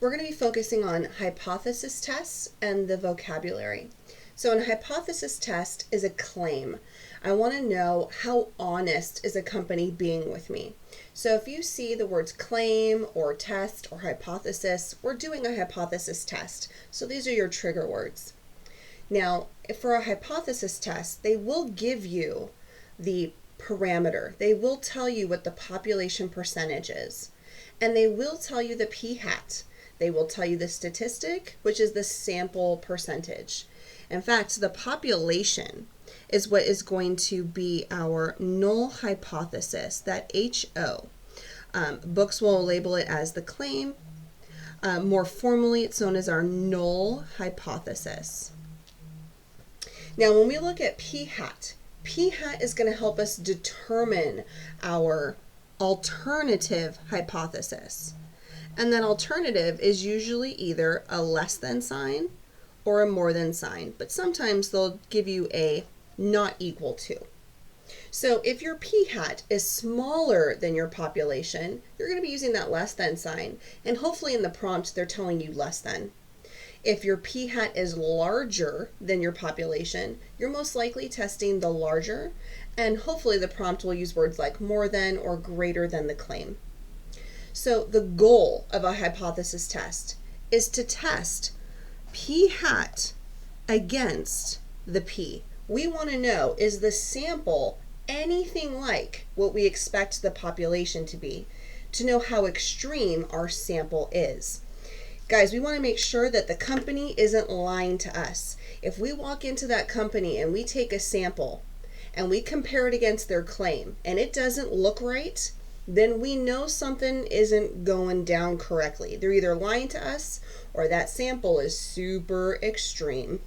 We're going to be focusing on hypothesis tests and the vocabulary. So a hypothesis test is a claim. I want to know how honest is a company being with me. So if you see the words claim or test or hypothesis, we're doing a hypothesis test. So these are your trigger words. Now, for a hypothesis test, they will give you the parameter. They will tell you what the population percentage is. And they will tell you the p-hat. They will tell you the statistic, which is the sample percentage. In fact, the population is what is going to be our null hypothesis, that HO. Books will label it as the claim. More formally, it's known as our null hypothesis. Now, when we look at p-hat, p-hat is going to help us determine our alternative hypothesis. And that alternative is usually either a less than sign or a more than sign, but sometimes they'll give you a not equal to. So if your p-hat is smaller than your population, you're going to be using that less than sign, and hopefully in the prompt they're telling you less than. If your p-hat is larger than your population, you're most likely testing the larger, and hopefully the prompt will use words like more than or greater than the claim. So the goal of a hypothesis test is to test p-hat against the p. We want to know, is the sample anything like what we expect the population to be, to know how extreme our sample is. Guys, we want to make sure that the company isn't lying to us. If we walk into that company and we take a sample and we compare it against their claim and it doesn't look right, then we know something isn't going down correctly. They're either lying to us or that sample is super extreme.